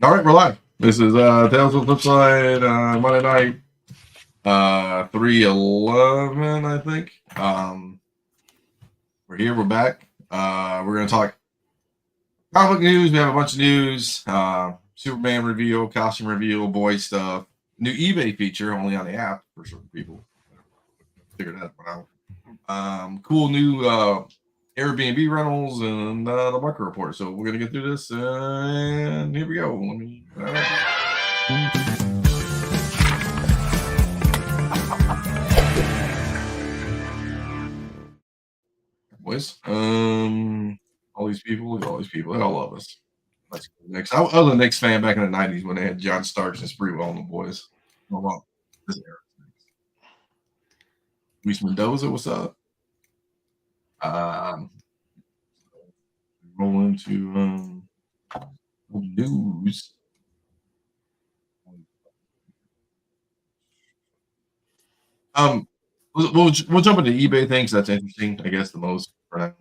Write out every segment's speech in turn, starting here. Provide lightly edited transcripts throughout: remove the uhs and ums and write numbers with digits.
All right, we're live. This is Tales of the Flipside, Monday night, 3/11, I think. We're here, we're back. We're going to talk comic book news. We have a bunch of news, Superman reveal, costume reveal, boy stuff, new eBay feature only on the app for certain people. Figured that one out. Cool new Airbnb rentals and the market report. So we're going to get through this, and here we go. Let me... boys, all these people, they all love us. Let's go next. I was a Knicks fan back in the 90s when they had John Starks and Sprewell and the boys. Well, this era. Luis Mendoza, what's up? Roll into news. We'll jump into eBay things. That's interesting, I guess, the most for now.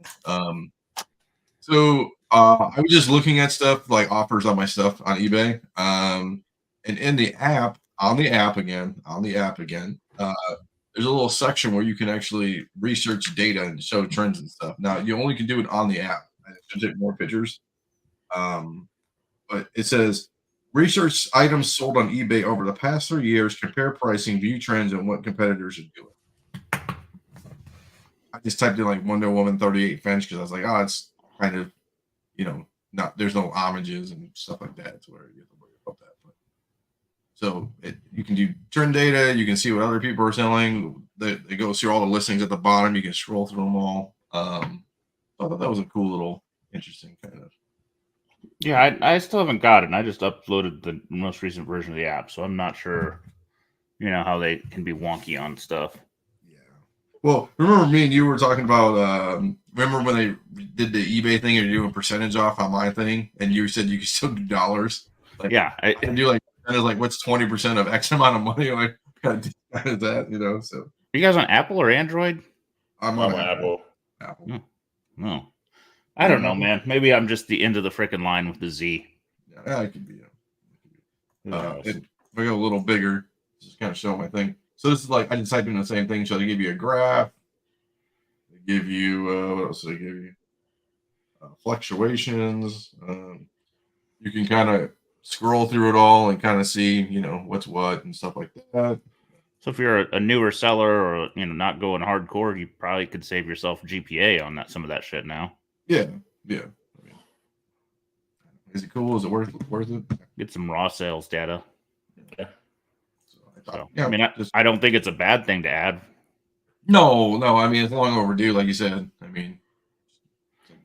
So I was just looking at stuff like offers on my stuff on eBay. And in the app, on the app again, there's a little section where you can actually research data and show trends and stuff. Now you only can do it on the app. I should take more pictures. But it says research items sold on eBay over the past 3 years, compare pricing, view trends, and what competitors are doing. I just typed in like Wonder Woman 38 Finch because I was like, oh, it's kind of, not, there's no homages and stuff like that. It's where you have to worry about that. But, so you can do trend data. You can see what other people are selling. It goes through all the listings at the bottom. You can scroll through them all. I thought that was a cool little, interesting kind of. Yeah, I still haven't got it. And I just uploaded the most recent version of the app, so I'm not sure, how they can be wonky on stuff. Yeah. Well, remember me and you were talking about, remember when they did the eBay thing and you're doing percentage off on my thing, and you said you could still do dollars? Like, yeah. I do like what's 20% of X amount of money? Like, kind of that, so. Are you guys on Apple or Android? I'm on Apple. No. I don't know, man. Maybe I'm just the end of the freaking line with the Z. Yeah, I could be. If I go a little bigger, just kind of show my thing. So this is like I just typed in the same thing. So they give you a graph. They give you what else? They give you fluctuations. You can kind of scroll through it all and kind of see, what's what and stuff like that. So if you're a newer seller or not going hardcore, you probably could save yourself GPA on some of that shit now. Yeah. I mean, is it cool? Is it worth it? Get some raw sales data. Yeah. I don't think it's a bad thing to add. No. I mean, it's long overdue, like you said. I mean,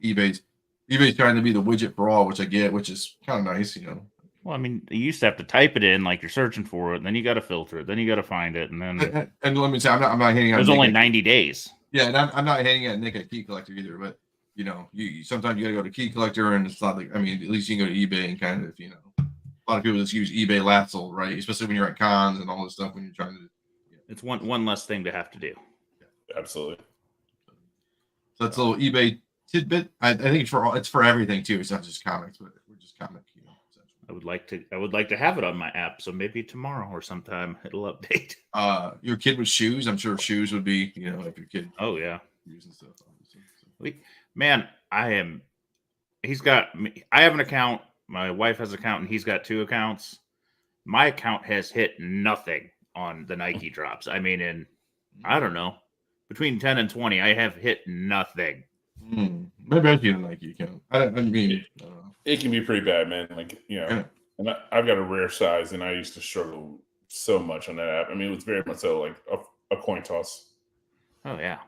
eBay's trying to be the widget for all, which I get, which is kind of nice, Well, I mean, you used to have to type it in like you're searching for it, and then you got to filter it, then you got to find it, and then. And let me say, I'm not hating on. There's only 90 days. Yeah, and I'm not hating at Nick at Key Collector either, but you sometimes you got to go to Key Collector, and it's not like, I mean, at least you can go to eBay and kind of, a lot of people just use eBay last sold, right? Especially when you're at cons and all this stuff when you're trying to. It's one less thing to have to do. Yeah, absolutely. So that's a little eBay tidbit. I think it's for everything too. It's not just comics, but we're just comic. I would like to have it on my app, so maybe tomorrow or sometime it'll update. Your kid with shoes. I'm sure shoes would be, if your kid. Oh yeah, using stuff. Obviously. So. Man, I have an account. My wife has an account, and he's got 2 accounts. My account has hit nothing on the Nike drops. I mean, I don't know, between 10 and 20, I have hit nothing. Maybe I get a Nike account. I mean, it can be pretty bad, man. Like, and I've got a rare size, and I used to struggle so much on that app. I mean, it was very much so like a coin toss. Oh yeah,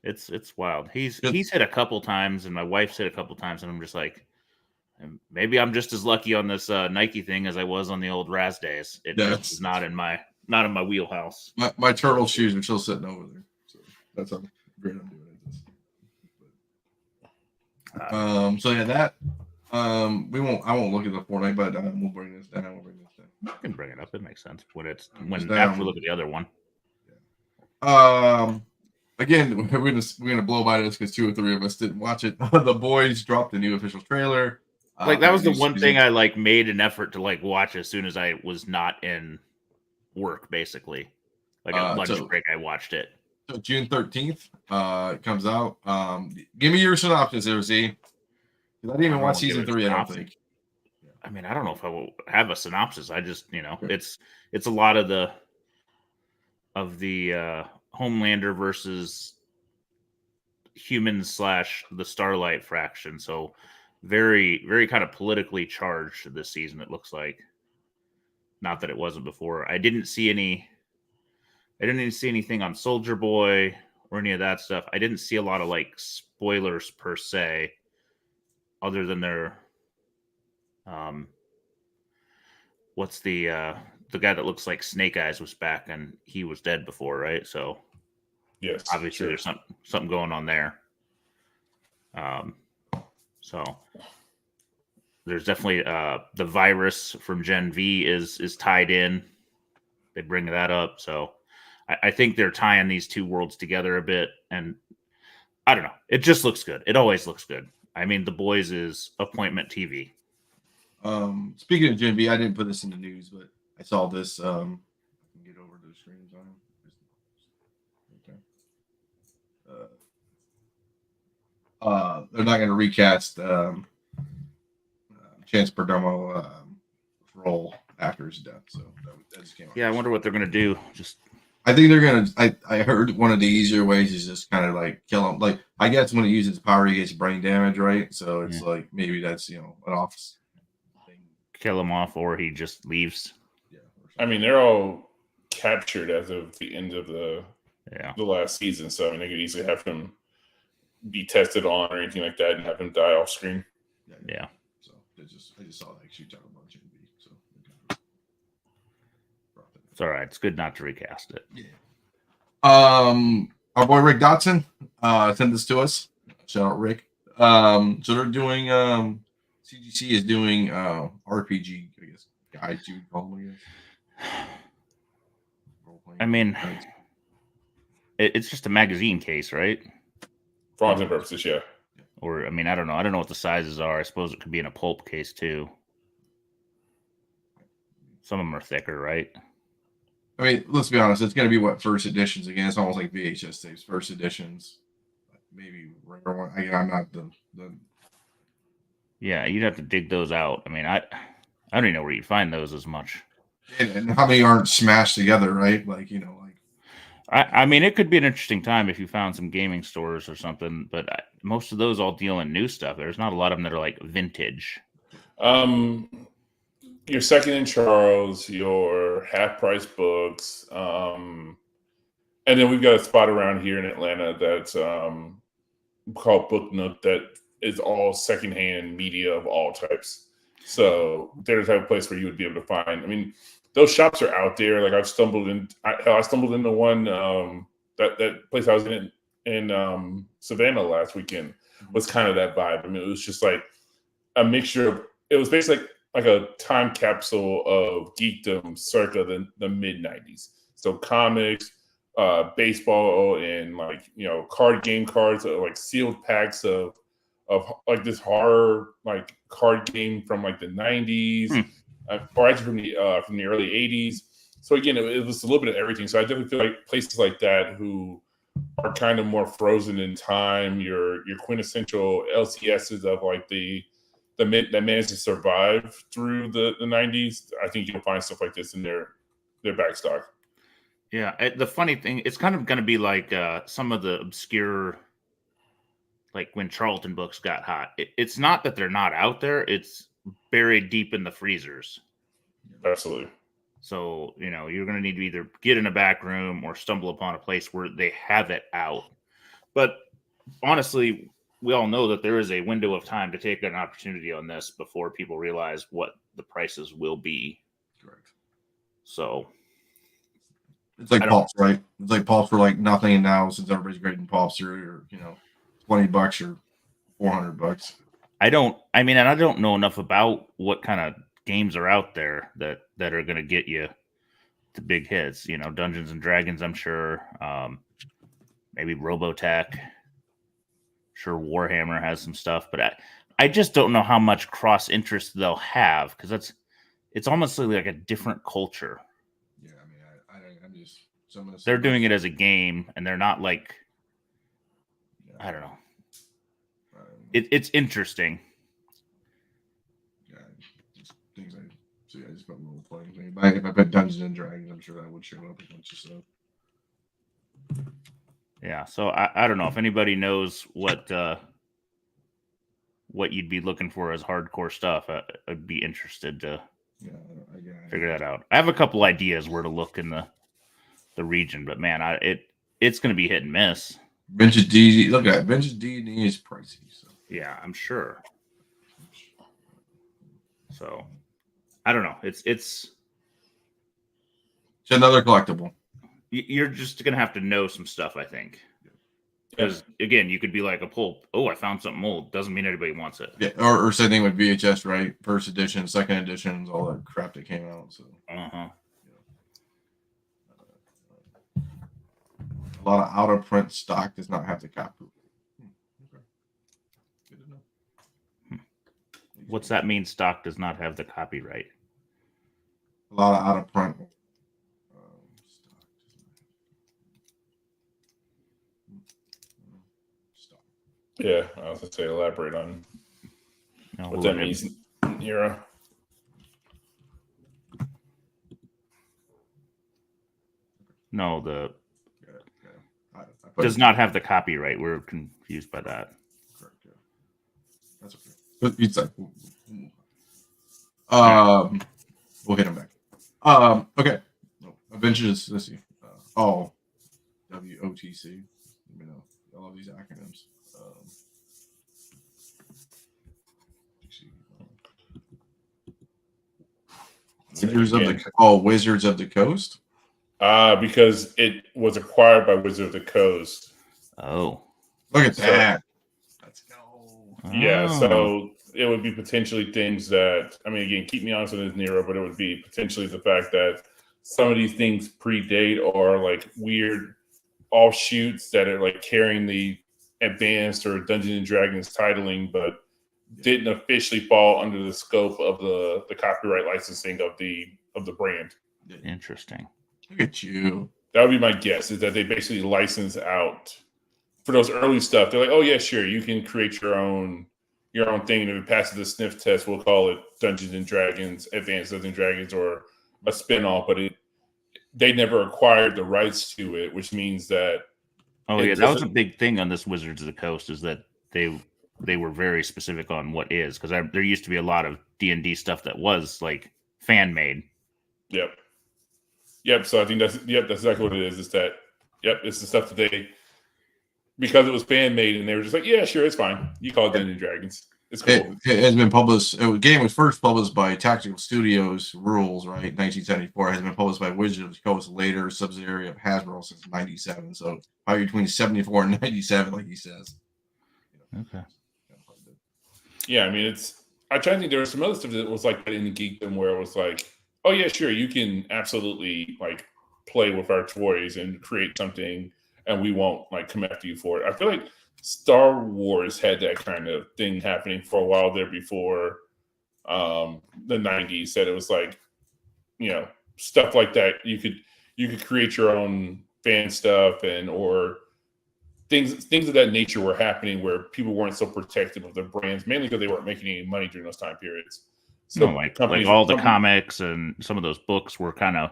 it's wild. He's hit a couple times, and my wife's hit a couple times, and I'm just like, maybe I'm just as lucky on this Nike thing as I was on the old Raz days. It's not in my wheelhouse. My turtle shoes are still sitting over there, so that's how great I'm doing it. So yeah, that I won't look at the Fortnite, but we'll bring this down. You can bring it up. It makes sense when after we look at the other one. Yeah. Again, we're gonna blow by this because 2 or 3 of us didn't watch it. The Boys dropped a new official trailer. Like that was the new one season. thing I like made an effort to like watch as soon as I was not in work, basically. Like a lunch break, I watched it. So June 13th, it comes out. Give me your synopsis there, Z. I didn't even watch season 3, I don't think. I mean, I don't know if I will have a synopsis. I just, it's a lot of the Homelander versus humans / the Starlight faction. So very, very kind of politically charged this season, it looks like. Not that it wasn't before. I didn't see anything on Soldier Boy or any of that stuff. I didn't see a lot of like spoilers per se, other than their what's the guy that looks like Snake Eyes was back and he was dead before, right? So yes, obviously there's something going on there. So there's definitely the virus from Gen V is tied in. They bring that up, so I think they're tying these two worlds together a bit, and I don't know. It just looks good. It always looks good. I mean, The Boys is appointment TV. Speaking of Gen V, I didn't put this in the news, but I saw this. I can get over to the screen time. Okay. They're not going to recast Chance Perdomo role after his death, so that just came out. Yeah, I wonder what they're going to do. I think they're going to. I heard one of the easier ways is just kind of like kill him. Like I guess when he uses power, he gets brain damage, right? So it's like maybe that's an office. Kill him off, or he just leaves. Yeah, I mean, they're all captured as of the end of the last season, so I mean, they could easily have him be tested on or anything like that, and have him die off screen. Yeah. So I just saw that actually talking about Gen V. So it's all right. It's good not to recast it. Yeah. Our boy Rick Dotson sent this to us. Shout out Rick. So they're doing CGC is doing RPG, I guess, guide you would call them, I guess. I mean, it's just a magazine case, right? For all intents and purposes, yeah. Or, I mean, I don't know. I don't know what the sizes are. I suppose it could be in a pulp case, too. Some of them are thicker, right? I mean, let's be honest. It's going to be first editions again. It's almost like VHS tapes, first editions. Maybe rare one. Again, I'm not the. Yeah, you'd have to dig those out. I mean, I don't even know where you'd find those as much. And how many aren't smashed together, right? Like, I mean, it could be an interesting time if you found some gaming stores or something, but most of those all deal in new stuff. There's not a lot of them that are like vintage. Your Second in Charles, your Half Price Books, and then we've got a spot around here in Atlanta that's called Book Nook that is all secondhand media of all types. So there's a type of place where you would be able to find. I mean, those shops are out there. Like I stumbled into one that place I was in Savannah last weekend was kind of that vibe. I mean, it was just like a mixture of. It was basically like a time capsule of geekdom circa the mid 90s. So comics, baseball, and card game cards, like sealed packs of like this horror like card game from like the 90s, or actually from the early 80s. So again, it was a little bit of everything. So I definitely feel like places like that who are kind of more frozen in time, your quintessential LCSs of like that managed to survive through the 90s. I think you'll find stuff like this in their back stock. Yeah, the funny thing, it's kind of going to be like some of the obscure, like when Charlton books got hot. It's not that they're not out there; it's buried deep in the freezers. Absolutely. So you're going to need to either get in a back room or stumble upon a place where they have it out. But honestly, we all know that there is a window of time to take an opportunity on this before people realize what the prices will be. Correct. So it's like Pulps, right? It's like Pulps for like nothing, and now since everybody's grading Pulps or $20 or $400. I don't know enough about what kind of games are out there that are going to get you the big hits. Dungeons and Dragons, I'm sure. Maybe Robotech. Sure, Warhammer has some stuff, but I just don't know how much cross interest they'll have because it's almost like a different culture. Yeah, I mean, I'm just some of the They're doing it as a game, and they're not like yeah, I don't know. um, It's interesting. yeah, just things I see. I just put role playing. If I put Dungeons and Dragons, I'm sure that would show up a bunch of stuff. Yeah, so I don't know if anybody knows what you'd be looking for as hardcore stuff. I'd be interested to figure that out. I have a couple ideas where to look in the region, but man, it's going to be hit and miss. Vintage D, look at it. Vintage D&E is pricey. So yeah, I'm sure. So I don't know. It's another collectible. You're just gonna have to know some stuff, I think. Because again, you could be like a pull. Oh, I found something old. Doesn't mean anybody wants it. Yeah, or same thing with VHS, right? First edition, second editions, all that crap that came out. So uh-huh. A lot of out of print stock does not have the copyright. Okay. Good to know. What's that mean? Stock does not have the copyright. A lot of out of print. Yeah, I was going to say elaborate on what that means, Nero. No, does not have the copyright. We're confused by that. Correct. Yeah. That's okay. But it's like, we'll hit him back. Okay. Avengers. Let's see. WOTC. You know, I love these acronyms. Wizards of the Coast. Because it was acquired by Wizards of the Coast. Oh, look at that! Let's go. Yeah, so it would be potentially things that, I mean, again, keep me honest with this, Nero, but it would be potentially the fact that some of these things predate or like weird offshoots that are like carrying the Advanced or Dungeons and Dragons titling, but didn't officially fall under the scope of the copyright licensing of the brand. Interesting. Look at you. That would be my guess, is that they basically license out for those early stuff. They're like, oh yeah, sure, you can create your own thing, and if it passes the sniff test, we'll call it Dungeons and Dragons, Advanced Dungeons and Dragons, or a spinoff. But they never acquired the rights to it, which means that. Oh yeah, that was a big thing on this Wizards of the Coast, is that they were very specific on what is, because there used to be a lot of D&D stuff that was like fan made. Yep. So I think that's exactly what it is. Is that it's the stuff that because it was fan made, and they were just like, yeah, sure, it's fine. You call it Dungeons and Dragons. It's cool. It has been published. The game was first published by Tactical Studios Rules, right? 1974. It has been published by Wizards of the Coast, later subsidiary of Hasbro, since 97. So probably between 74 and 97, like he says. Okay. Yeah, I mean, I try to think there was some other stuff that was like that in the geekdom, where it was like, oh yeah, sure, you can absolutely like play with our toys and create something, and we won't like come after you for it. I feel like Star Wars had that kind of thing happening for a while there before the 90s. That it was like, you know, stuff like that. You could create your own fan stuff or things of that nature were happening where people weren't so protective of their brands, mainly because they weren't making any money during those time periods. So like all the comics and some of those books were kind of,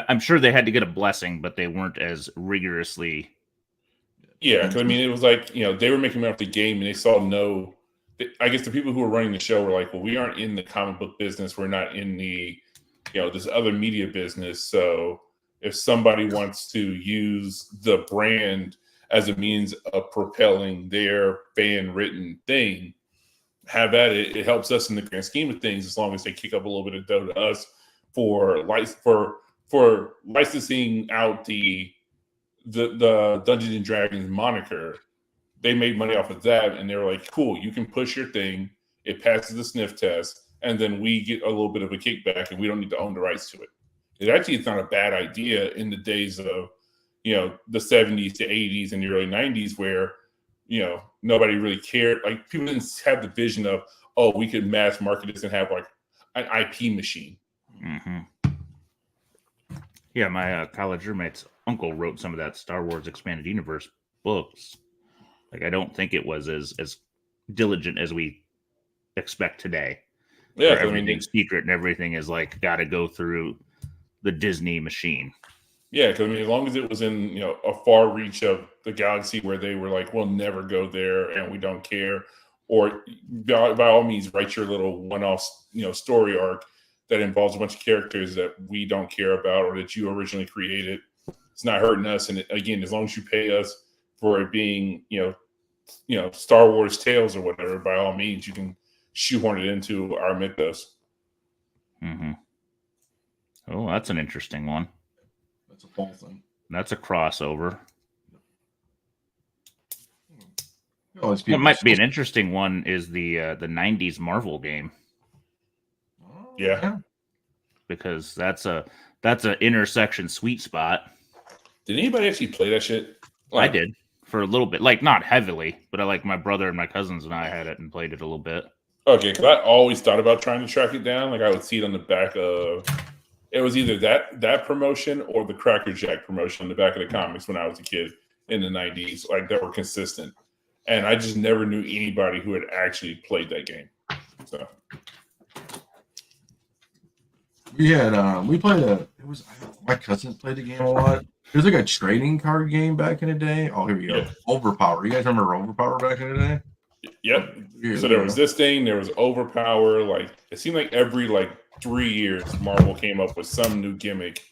I'm sure they had to get a blessing, but they weren't as rigorously. Yeah, because I mean, it was like, you know, they were making money off the game, and they saw I guess the people who were running the show were like, well, we aren't in the comic book business. We're not in the, you know, this other media business. So if somebody wants to use the brand as a means of propelling their fan-written thing, have at it. It helps us in the grand scheme of things, as long as they kick up a little bit of dough to us for licensing out the Dungeons and Dragons moniker. They made money off of that, and they were like, cool, you can push your thing, it passes the sniff test, and then we get a little bit of a kickback, and we don't need to own the rights to it. It's not a bad idea in the days of, you know, the 70s to 80s and the early 90s, where nobody really cared. Like people didn't have the vision of, oh, we could mass market this and have like an IP machine. Mm-hmm. Yeah, my college roommate's uncle wrote some of that Star Wars Expanded Universe books. Like, I don't think it was as diligent as we expect today. Yeah, where everything's secret and everything is like got to go through the Disney machine. Yeah, because as long as it was in a far reach of the galaxy where they were like, we'll never go there and we don't care, or by all means write your little one-off story arc that involves a bunch of characters that we don't care about or that you originally created. It's not hurting us, and again, as long as you pay us for it being Star Wars Tales or whatever, by all means you can shoehorn it into our mythos. Mm-hmm. Oh, that's an interesting one. That's a fall thing. That's a crossover. What might be an interesting one is the 90s Marvel game. Oh, yeah. Because that's an intersection sweet spot. Did anybody actually play that shit? I did for a little bit, like not heavily, but my brother and my cousins and I had it and played it a little bit. Okay, because I always thought about trying to track it down. Like I would see it on the back of, it was either that promotion or the Cracker Jack promotion on the back of the comics when I was a kid in the 90s, like that were consistent. And I just never knew anybody who had actually played that game. So we played my cousins played the game a lot. It was like a trading card game back in the day. Oh, here we go. Yeah. Overpower. You guys remember Overpower back in the day? Yep. So there was this thing, there was Overpower. Like it seemed like every 3 years Marvel came up with some new gimmick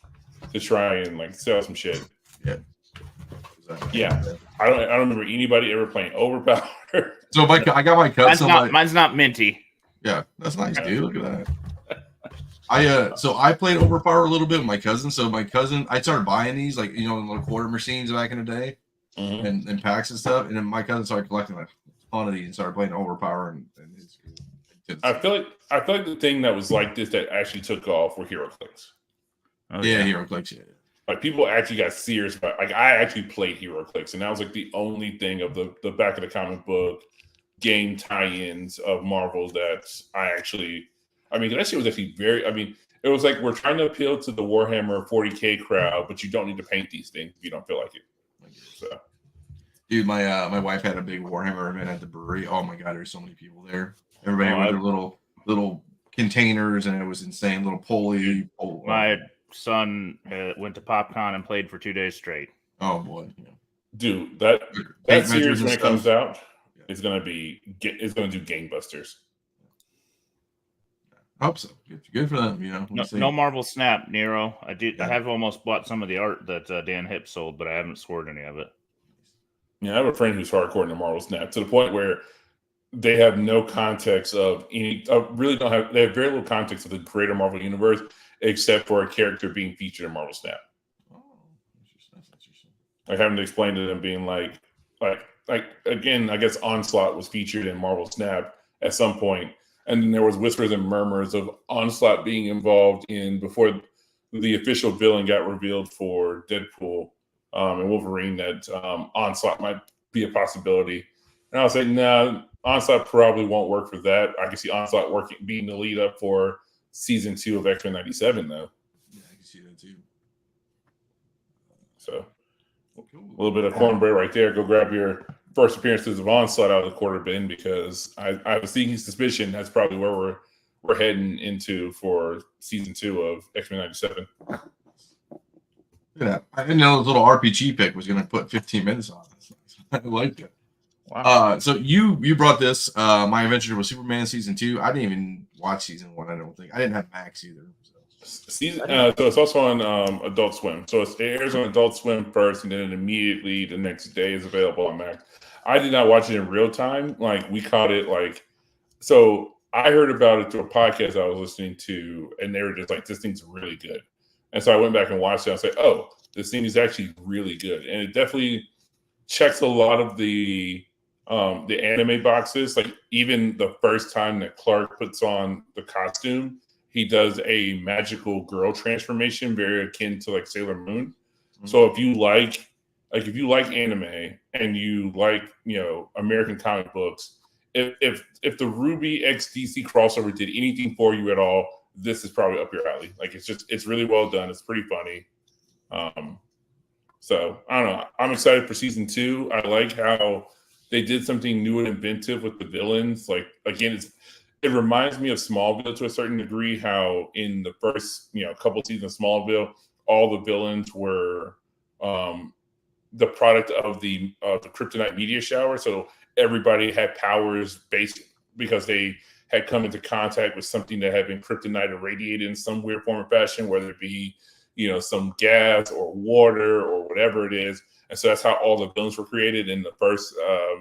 to try and sell some shit. Yeah. Yeah. I don't remember anybody ever playing Overpower. So I got my cousin. Mine's not minty. Yeah, that's nice, dude. Look at that. I played Overpower a little bit with my cousin. So my cousin, I started buying these in little quarter machines back in the day, mm-hmm. and packs and stuff. And then my cousin started collecting a ton of these and started playing Overpower. And it's good. I feel like the thing that was like this that actually took off were HeroClix. HeroClix. Yeah. Like people actually got serious about. Like I actually played HeroClix, and that was the only thing of the back of the comic book game tie-ins of Marvel that I actually. I mean, that shit was actually very. I mean, it was like we're trying to appeal to the Warhammer 40K crowd, but you don't need to paint these things if you don't feel like it. So, dude, my wife had a big Warhammer event at the brewery. Oh my god, there's so many people there. Everybody with their little containers, and it was insane. Little pulley. My son went to PopCon and played for 2 days straight. Oh boy, yeah. Dude, that series when it comes out, it's gonna do gangbusters. I hope so. Good for them, No Marvel Snap, Nero. I have almost bought some of the art that Dan Hipp sold, but I haven't scored any of it. Yeah, I have a friend who's hardcore in the Marvel Snap to the point where they have no context of any. They have very little context of the greater Marvel universe, except for a character being featured in Marvel Snap. Oh, that's interesting. Like having to explain to them, being like again, I guess Onslaught was featured in Marvel Snap at some point. And then there was whispers and murmurs of Onslaught being involved before the official villain got revealed for Deadpool and Wolverine that Onslaught might be a possibility. And I was like, no, Onslaught probably won't work for that. I can see Onslaught being the lead up for season 2 of X-Men 97, though. Yeah, I can see that too. So a little bit of cornbread right there. Go grab your first appearances of Onslaught out of the quarter bin, because I have a sneaking suspicion that's probably where we're heading into for season 2 of X-Men 97. Yeah, I didn't know this little RPG pick was going to put 15 minutes on this. I liked it. Wow. So you brought this, My Adventure with Superman season 2. I didn't even watch season 1. I don't think I didn't have Max either. So it's also on Adult Swim. So it airs on Adult Swim first, and then immediately the next day is available on Max. I did not watch it in real time. We caught it so I heard about it through a podcast I was listening to, and they were just like, this thing's really good. And so I went back and watched it. I was like, oh, this thing is actually really good. And it definitely checks a lot of the anime boxes. Like even the first time that Clark puts on the costume, he does a magical girl transformation very akin to Sailor Moon. Mm-hmm. So if you like like if you like anime and you like, American comic books, if the Ruby X DC crossover did anything for you at all, this is probably up your alley. Like it's really well done. It's pretty funny. So I don't know. I'm excited for season 2. I like how they did something new and inventive with the villains. Like again, it reminds me of Smallville to a certain degree. How in the first couple seasons of Smallville, all the villains were the product of the kryptonite meteor shower. So everybody had powers based because they had come into contact with something that had been kryptonite irradiated in some weird form or fashion, whether it be some gas or water or whatever it is. And so that's how all the villains were created in the first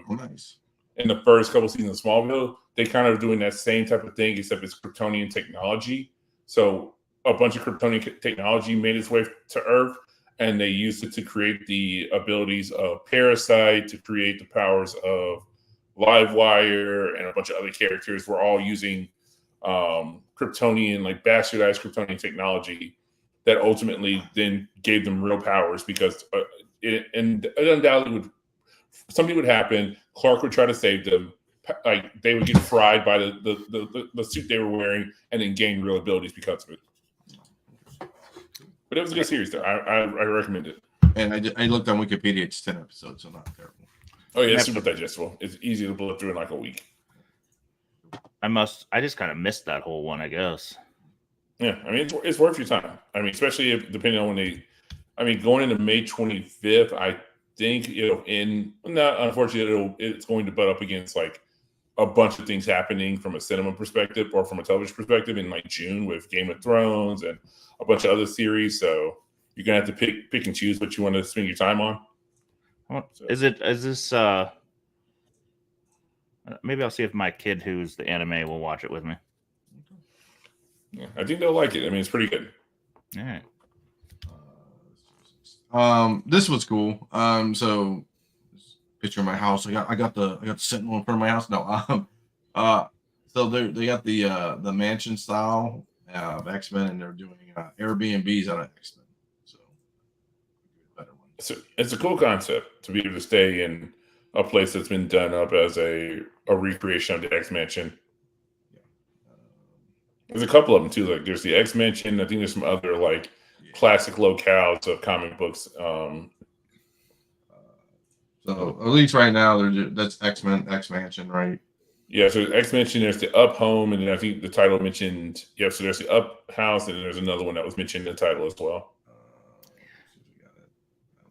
Nice. in the first couple seasons of Smallville. They kind of doing that same type of thing, except it's Kryptonian technology. So a bunch of Kryptonian technology made its way to Earth, and they used it to create the abilities of Parasite, to create the powers of Livewire, and a bunch of other characters. Were all using Kryptonian, like bastardized Kryptonian technology that ultimately then gave them real powers because it undoubtedly would something would happen. Clark would try to save them. Like they would get fried by the suit they were wearing, and then gain real abilities because of it. But it was a good series, though. I recommend it. And I looked on Wikipedia. It's 10 episodes, so not terrible. Oh yeah, it's super digestible. It's easy to blow through in like a week. I just kind of missed that whole one, I guess. Yeah, I mean it's worth your time. I mean, especially if depending on when they. I mean, going into May 25th, I think it'll end. Not unfortunately, it's going to butt up against like a bunch of things happening from a cinema perspective or from a television perspective in like June with Game of Thrones and a bunch of other series. So you're gonna have to pick and choose what you want to spend your time on. Is this maybe I'll see if my kid who's the anime will watch it with me. Yeah, I think they'll like it. I mean, it's pretty good. All right. This was cool. So picture of my house. I got the Sentinel in front of my house. No. So they got the mansion style of X-Men, and they're doing Airbnbs out of X-Men. So better one. It's a cool concept to be able to stay in a place that's been done up as a recreation of the X Mansion. There's a couple of them too. Like there's the X Mansion. I think there's some other like classic locales of comic books. So at least right now, that's X-Men, X Mansion, right? Yeah. So X Mansion, there's the Up Home, and then I think the title mentioned. Yeah. So there's the Up House, and then there's another one that was mentioned in the title as well.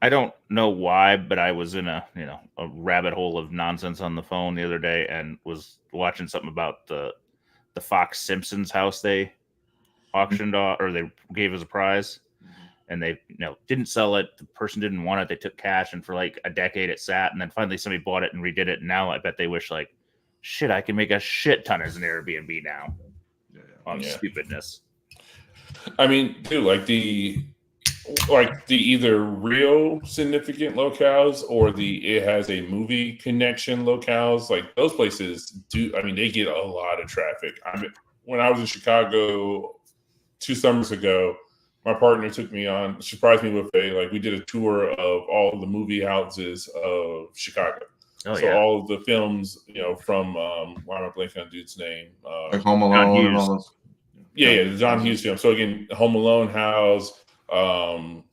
I don't know why, but I was in a rabbit hole of nonsense on the phone the other day and was watching something about the Fox Simpsons house they auctioned off, or they gave as a prize, and they didn't sell it. The person didn't want it. They took cash, and for like a decade it sat, and then finally somebody bought it and redid it. And now I bet they wish like, shit, I can make a shit ton as an Airbnb now on stupidness. I mean, dude, like the either real significant locales or it has a movie connection locales, like those places do. I mean, they get a lot of traffic. I mean, when I was in Chicago 2 summers ago, my partner surprised me with we did a tour of all the movie houses of Chicago. All of the films, from why am I blanking on dude's name? Like Home Alone and all those. Yeah, the John Hughes film. So again, Home Alone house, Homeboy's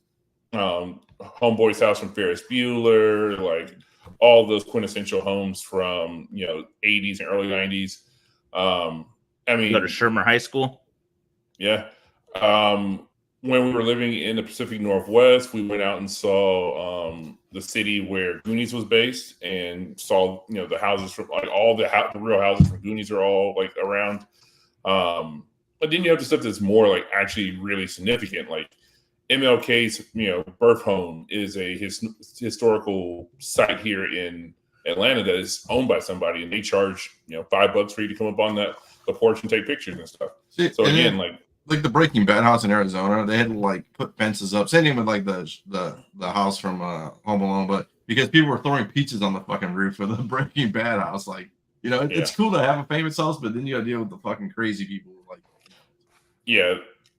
house from Ferris Bueller, like all those quintessential homes from 80s and early 90s. I mean, go to Shermer High School. Yeah. When we were living in the Pacific Northwest, we went out and saw the city where Goonies was based, and saw the houses from like all the real houses from Goonies are all like around. But then you have the stuff that's more like actually really significant, like MLK's birth home is a historical site here in Atlanta that is owned by somebody, and they charge $5 for you to come up on the porch and take pictures and stuff. So again, like the Breaking Bad house in Arizona, they had to like put fences up. Same thing with like the house from Home Alone, but because people were throwing pizzas on the fucking roof of the Breaking Bad house, like it's cool to have a famous house, but then you got to deal with the fucking crazy people. Like, yeah,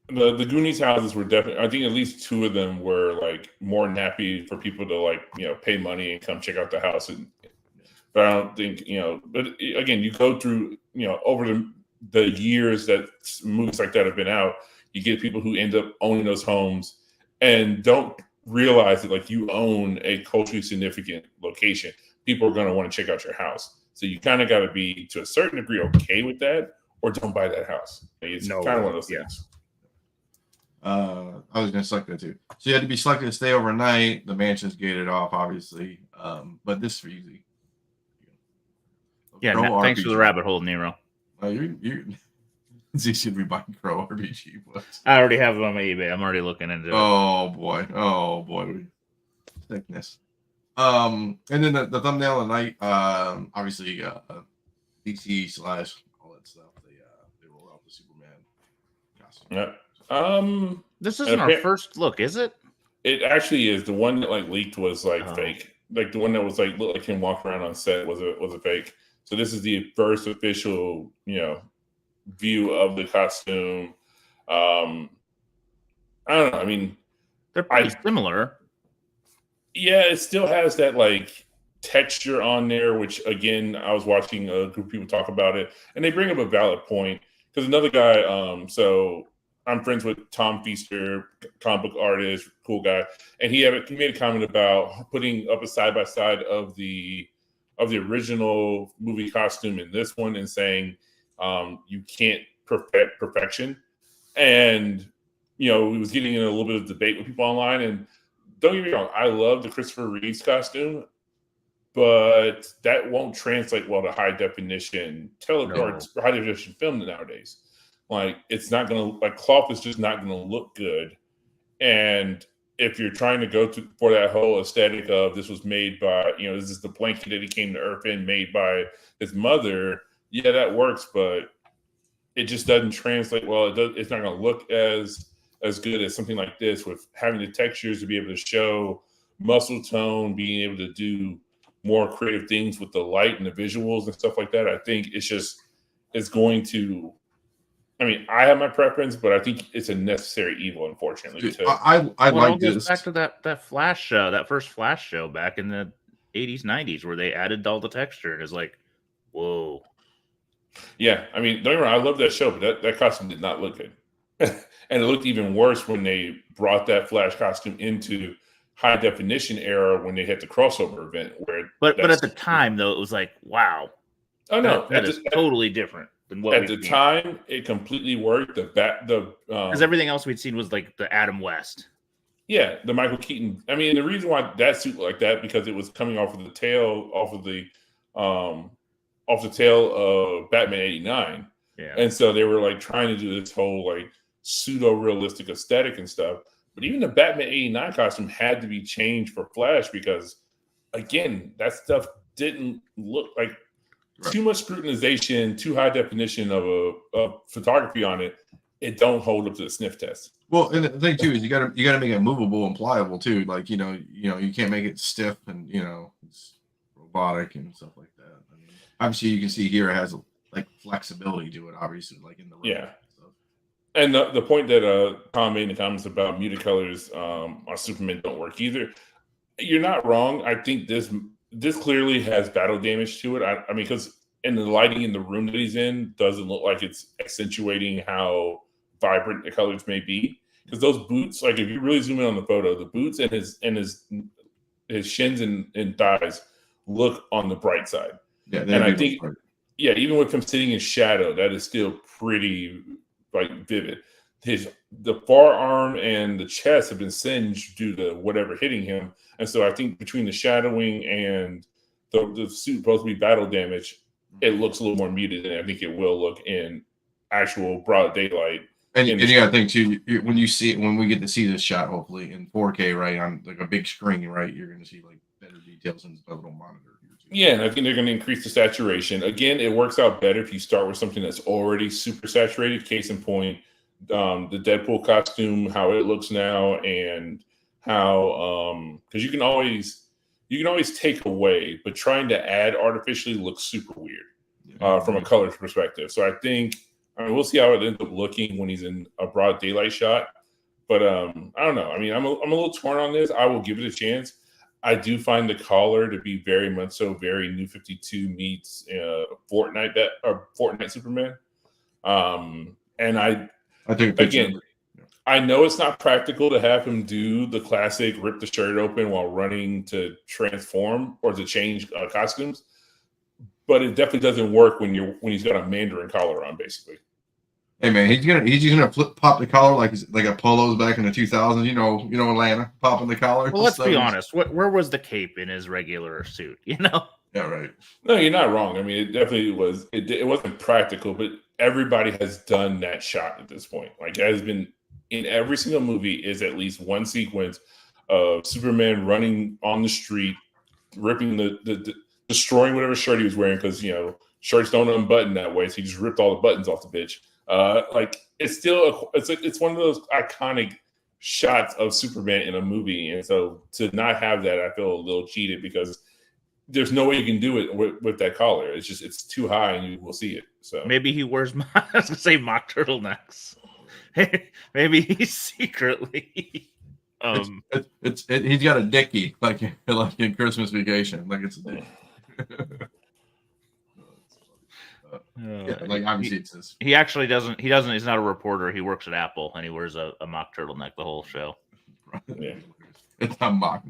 the Goonies houses were definitely. I think at least 2 of them were like more than happy for people to like pay money and come check out the house. But I don't think But again, you go through over the years that movies like that have been out, you get people who end up owning those homes and don't realize that like you own a culturally significant location. People are going to want to check out your house, so you kind of got to be to a certain degree okay with that, or don't buy that house. It's kind of one of those things. I was going to select that too. So you had to be selected to stay overnight. The mansion's gated off, obviously, but this is easy. Yeah, thanks for the rabbit hole, Nero. You should be buying Crow RPG books. I already have it on my eBay. I'm already looking into it. Oh boy, thickness. And then the thumbnail of the night, obviously, DC / all that stuff. They roll out the Superman costume. Yeah. This isn't our first look, is it? It actually is. The one that like leaked was like fake. Like the one that was like looked like him walking around on set was a fake. So this is the first official, view of the costume. I don't know. I mean, they're pretty similar. Yeah, it still has that like texture on there, which again, I was watching a group of people talk about it, and they bring up a valid point because another guy. So I'm friends with Tom Feaster, comic book artist, cool guy, and he made a comment about putting up a side by side of the original movie costume in this one and saying you can't perfect perfection. And we was getting in a little bit of debate with people online, and don't get me wrong, I love the Christopher Reeves costume, but that won't translate well to high definition or high definition film nowadays. Like it's not gonna cloth is just not gonna look good. And if you're trying to go for that whole aesthetic of this was made by, this is the blanket that he came to Earth in, made by his mother, yeah, that works, but it just doesn't translate well. It's not going to look as good as something like this with having the textures to be able to show muscle tone, being able to do more creative things with the light and the visuals and stuff like that. I think it's going to. I mean, I have my preference, but I think it's a necessary evil, unfortunately. I like this. It goes back to that Flash show, that first Flash show back in the 80s, 90s, where they added all the texture. And it's like, whoa. Yeah, I mean, don't get me wrong, I love that show, but that costume did not look good. And it looked even worse when they brought that Flash costume into high definition era when they had the crossover event. But at the time, though, it was like, wow. Oh, no. That is totally different. At the time, it completely worked. Because everything else we'd seen was like the Adam West. Yeah, the Michael Keaton. I mean, the reason why that suit looked like that because it was coming off of the tail of Batman '89. Yeah, and so they were like trying to do this whole like pseudo realistic aesthetic and stuff. But even the Batman '89 costume had to be changed for Flash because, again, that stuff didn't look like. Too much scrutinization, too high definition of photography on it. It don't hold up to the sniff test. Well, and the thing too is you gotta make it movable and pliable too. Like you can't make it stiff and it's robotic and stuff like that. I mean, obviously you can see here it has like flexibility to it. Obviously, like in the And the point that Tom made in the comments about muted colors on Superman don't work either. You're not wrong. I think this clearly has battle damage to it. I mean, because in the lighting in the room that he's in doesn't look like it's accentuating how vibrant the colors may be. Because those boots, like if you really zoom in on the photo, the boots and his shins and thighs look on the bright side. Yeah, and I think, even with him sitting in shadow, that is still pretty like vivid. The forearm and the chest have been singed due to whatever hitting him. And so I think between the shadowing and the suit supposed to be battle damage, it looks a little more muted than I think it will look in actual broad daylight. And you got to think too, when we get to see this shot, hopefully in 4K, right, on like a big screen, right, you're going to see like better details in the little monitor here too. Yeah, and I think they're going to increase the saturation. Again, it works out better if you start with something that's already super saturated. Case in point, the Deadpool costume, how it looks now, and how because you can always take away, but trying to add artificially looks super weird from a color perspective. So I think I mean, we'll see how it ends up looking when he's in a broad daylight shot. But I don't know. I mean, I'm a little torn on this. I will give it a chance. I do find the collar to be very much so very New 52 meets Fortnite Superman. And I take a picture. again, I know it's not practical to have him do the classic rip the shirt open while running to transform or to change costumes, but it definitely doesn't work when he's got a Mandarin collar on, basically. Hey man, he's gonna pop the collar like a polos back in the 2000s. You know Atlanta popping the collar. Well, let's be honest. Where was the cape in his regular suit? You know. Yeah, right. No, you're not wrong. I mean, it definitely was. It wasn't practical, but everybody has done that shot at this point. Like, it has been in every single movie is at least one sequence of Superman running on the street, ripping the destroying whatever shirt he was wearing, because shirts don't unbutton that way, so he just ripped all the buttons off the bitch. Like, it's still it's one of those iconic shots of Superman in a movie, and so to not have that, I feel a little cheated because there's no way you can do it with that collar. It's too high, and you will see it. So maybe he wears I was gonna say mock turtlenecks. Maybe he's secretly. He's got a dickie like in Christmas Vacation, like it's a dick. Like obviously it's this. He actually doesn't. He doesn't. He's not a reporter. He works at Apple, and he wears a mock turtleneck the whole show. Yeah, it's not mock.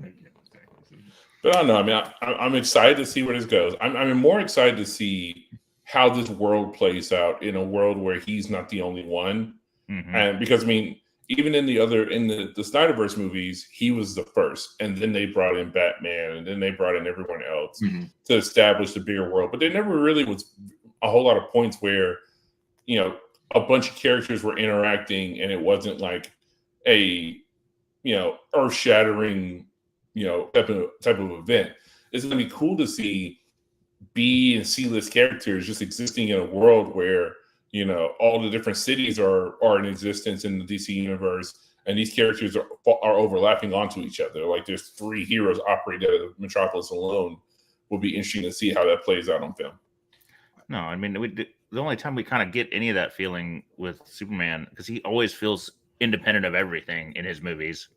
But I don't know. I mean, I'm excited to see where this goes. I'm more excited to see how this world plays out in a world where he's not the only one. Mm-hmm. And because, I mean, even in the Snyderverse movies, he was the first, and then they brought in Batman, and then they brought in everyone else to establish the bigger world. But there never really was a whole lot of points where, a bunch of characters were interacting, and it wasn't like a, earth-shattering, type of event. It's going to be cool to see B and C-list characters just existing in a world where all the different cities are in existence in the DC universe, and these characters are overlapping onto each other. Like, there's 3 heroes operating out of Metropolis alone. Will be interesting to see how that plays out on film. No, I mean, the only time we kind of get any of that feeling with Superman, because he always feels independent of everything in his movies.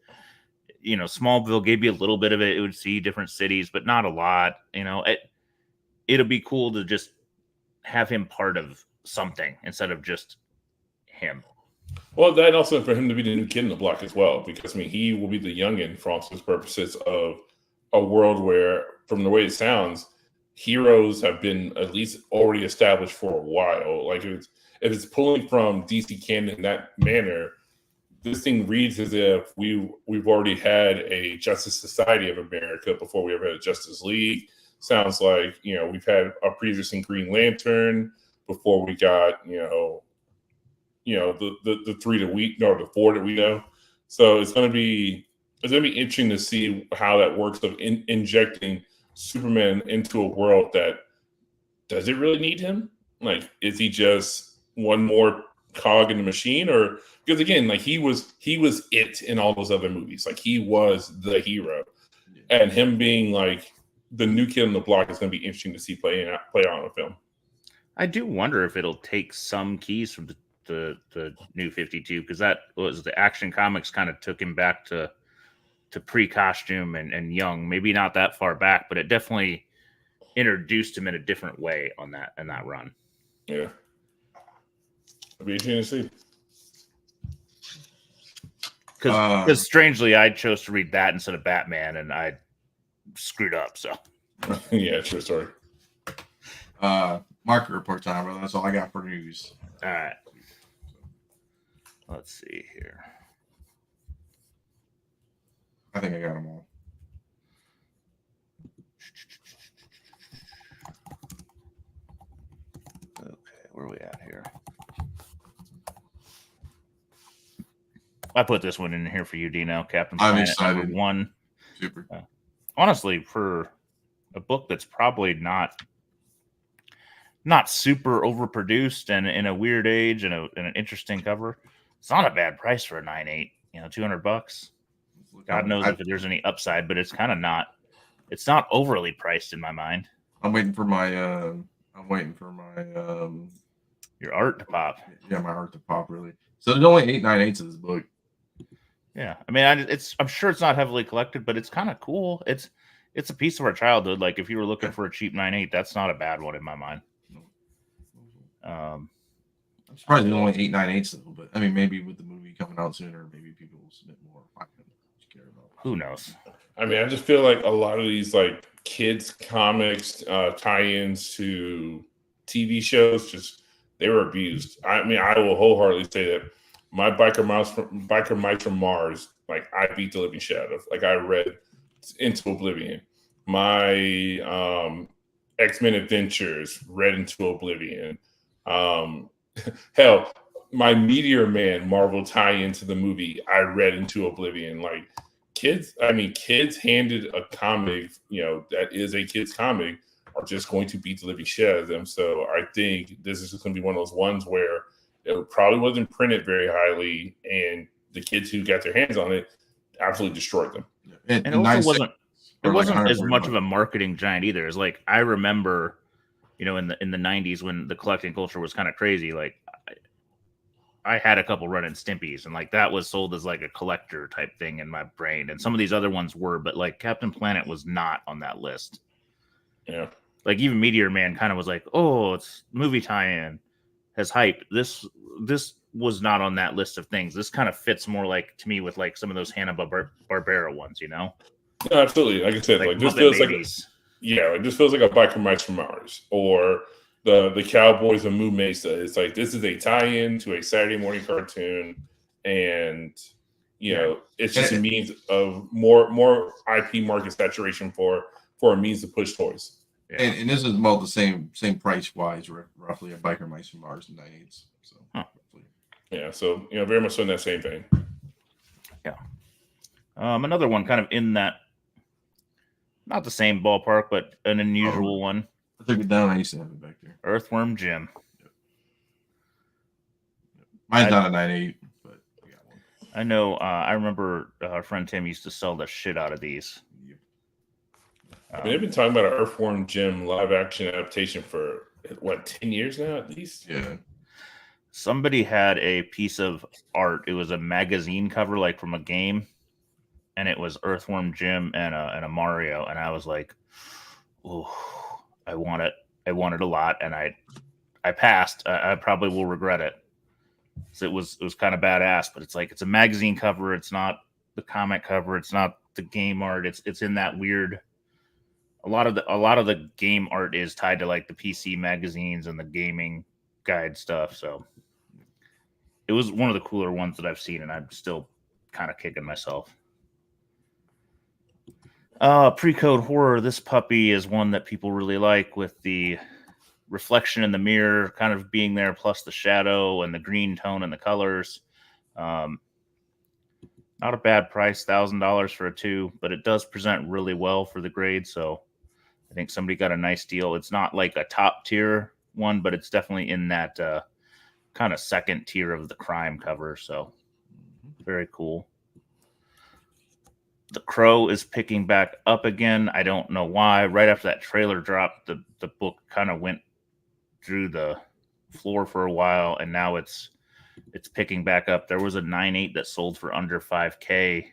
Smallville gave you a little bit of it. It would see different cities, but not a lot. It'll be cool to just have him part of something instead of just him. Well, that also for him to be the new kid in the block as well, because I mean, he will be the youngin for all intents and purposes of a world where, from the way it sounds, heroes have been at least already established for a while. Like, if it's pulling from DC canon in that manner, this thing reads as if we've already had a Justice Society of America before we ever had a Justice League. Sounds like we've had a pre-existing Green Lantern before we got the 4 that we know. So it's gonna be interesting to see how that works of injecting Superman into a world that does it really need him? Like, is he just one more cog in the machine? Or because again, like, he was it in all those other movies. Like, he was the hero, and him being like the new kid on the block is going to be interesting to see play out on a film. I do wonder if it'll take some keys from the New 52, because that was the Action Comics kind of took him back to pre-costume and young. Maybe not that far back, but it definitely introduced him in a different way in that run. Yeah, it'll be interesting to see. Because strangely, I chose to read that instead of Batman, and I screwed up. So yeah, true story. Market report time, brother. That's all I got for news. All right. Let's see here. I think I got them all. Okay, where are we at here? I put this one in here for you, Dino. Captain Planet excited. #1. Super. Honestly, for a book that's probably not super overproduced and in a weird age and an interesting cover, it's not a bad price for a 9.8. $200. God knows if there's any upside, but it's kind of not. It's not overly priced in my mind. I'm waiting for my Your art to pop. Yeah, my art to pop really. So there's only 8 9/8 of this book. Yeah, I mean, I'm sure it's not heavily collected, but it's kind of cool. It's a piece of our childhood. Like if you were looking for a cheap 9/8, that's not a bad one in my mind. I'm surprised there's only 8 9/8 though, but I mean, maybe with the movie coming out sooner, maybe people will submit more. Care about. Who knows? I mean, I just feel like a lot of these like kids comics tie-ins to TV shows, just they were abused. I mean, I will wholeheartedly say that my Biker Mice from Mars, like I beat the living shit out of. Like I read into oblivion. My X-Men Adventures read into oblivion. Hell, my Meteor Man Marvel tie-in to the movie, I read into oblivion. Like kids handed a comic, that is a kid's comic, are just going to beat the living shit out of them. So I think this is just going to be one of those ones where it probably wasn't printed very highly, and the kids who got their hands on it absolutely destroyed them. And it also wasn't as much of a marketing giant either. It's like I remember, in the 90s when the collecting culture was kind of crazy. Like I had a couple Ren and Stimpies, and like that was sold as like a collector type thing in my brain. And some of these other ones were, but like Captain Planet was not on that list. Yeah. Like even Meteor Man kind of was like, oh, it's movie tie-in, has hype. This was not on that list of things. This kind of fits more like to me with like some of those Hanna-Barbera ones, No, absolutely. Like I said, like this feels Babies. It just feels like a Biker Mice from Mars or the Cowboys of Moo Mesa. It's like this is a tie-in to a Saturday morning cartoon, and it's just a means of more IP market saturation for a means to push toys. Yeah. And this is about the same price wise, roughly a Biker Mice from Mars and 9/8. So yeah, so very much so in that same vein. Yeah. Another one kind of in that, not the same ballpark, but an unusual one. I took it down. I used to have it back there. Earthworm Jim. Yep. Mine's not a 9/8, but I got one. I know. I remember our friend Tim used to sell the shit out of these. Yep. They've been talking about an Earthworm Jim live action adaptation for 10 years now at least. Yeah. Somebody had a piece of art. It was a magazine cover, like from a game, and it was Earthworm Jim and a Mario, and I was like, "Oh, I want it. I want it a lot," and I passed. I probably will regret it. So it was kind of badass, but it's like it's a magazine cover. It's not the comic cover. It's not the game art. It's in that weird. A lot of the game art is tied to like the PC magazines and the gaming guide stuff. So it was one of the cooler ones that I've seen, and I'm still kind of kicking myself. Pre-code horror. This puppy is one that people really like, with the reflection in the mirror kind of being there, plus the shadow and the green tone and the colors. Not a bad price, $1,000 for a 2, but it does present really well for the grade. So I think somebody got a nice deal. It's not like a top tier one, but it's definitely in that kind of second tier of the crime cover. So very cool. The Crow is picking back up again. I don't know why. Right after that trailer dropped, the book kind of went through the floor for a while, and now it's picking back up. There was a 9/8 that sold for under $5,000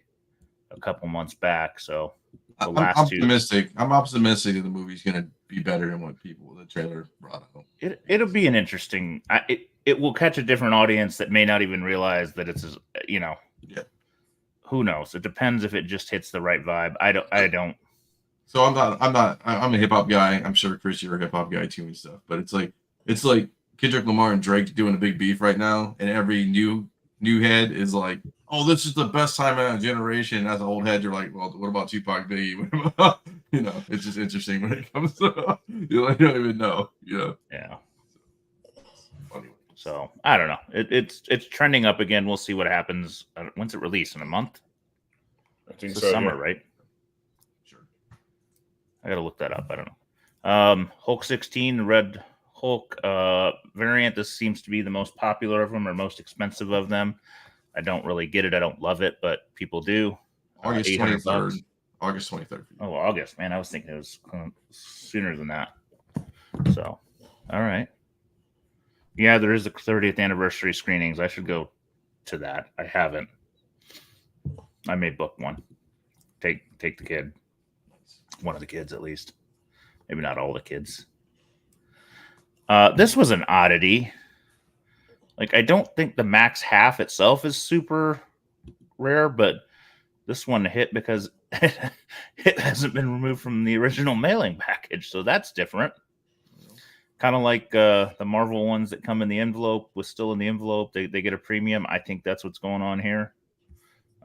a couple months back. So I'm optimistic. I'm optimistic that the movie's going to be better than what the trailer brought out. It'll be an interesting. It will catch a different audience that may not even realize that it's Yeah. Who knows? It depends if it just hits the right vibe. I don't. So I'm a hip hop guy. I'm sure Chris, you're a hip hop guy too and stuff. But it's like Kendrick Lamar and Drake doing a big beef right now, and every new head is like, "Oh, this is the best time in a generation." And as an old head, you're like, "Well, what about Tupac, Biggie?" It's just interesting when it comes to you don't even know. Yeah. So I don't know. It's trending up again. We'll see what happens. When's it released? In a month? I think it's so. Summer, yeah. Right? Sure. I gotta look that up. I don't know. Hulk 16, the Red Hulk variant. This seems to be the most popular of them, or most expensive of them. I don't really get it. I don't love it, but people do. August 23rd. August 23rd. Oh, August, man. I was thinking it was sooner than that. So, all right. Yeah, there is a 30th anniversary screenings. I should go to that. I haven't. I may book one. Take the kid. One of the kids, at least. Maybe not all the kids. This was an oddity. Like, I don't think the max half itself is super rare, but this one hit because it hasn't been removed from the original mailing package, so that's different. Kind of like the Marvel ones that come in the envelope was still in the envelope. They get a premium. I think that's what's going on here.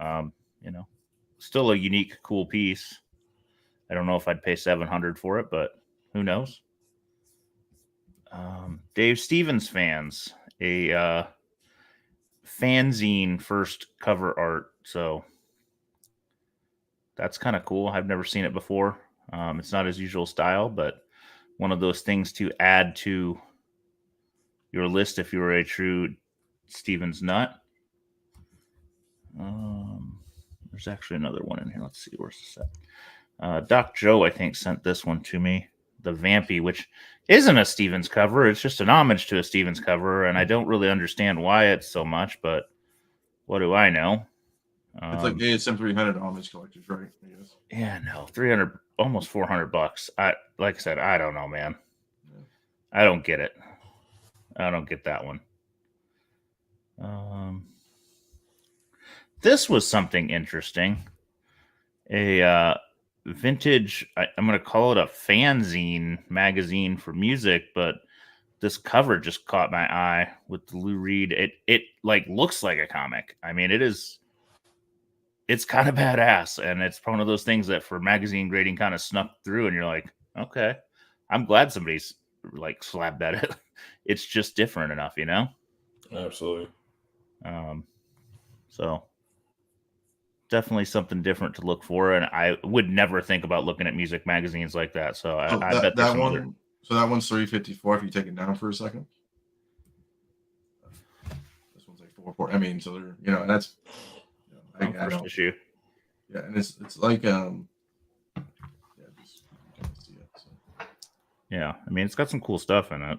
You know, still a unique, cool piece. I don't know if I'd pay $700 for it, but who knows? Dave Stevens fans, a fanzine first cover art. So that's kind of cool. I've never seen it before. It's not his usual style, but one of those things to add to your list if you were a true Stevens nut. There's actually another one in here. Let's see. Where's this at? Doc Joe, I think, sent this one to me. The Vampy, which isn't a Stevens cover. It's just an homage to a Stevens cover, and I don't really understand why it's so much, but what do I know? It's like ASM 300 homage collectors, right? I guess. Yeah, no, 300, almost $400. Like I said, I don't know, man. Yeah. I don't get it. I don't get that one. This was something interesting. A vintage, I'm going to call it a fanzine magazine for music, but this cover just caught my eye with the Lou Reed. It like looks like a comic. I mean, it's kind of badass, and it's one of those things that for magazine grading kind of snuck through, and you're like, okay, I'm glad somebody's like slapped that. It's just different enough, you know? Absolutely. So definitely something different to look for, and I would never think about looking at music magazines like that. So I bet that one. So that one's $354 if you take it down for a second. This one's like $4. I mean, so they're and that's first issue. Yeah, and it's like yeah, I mean, it's got some cool stuff in it.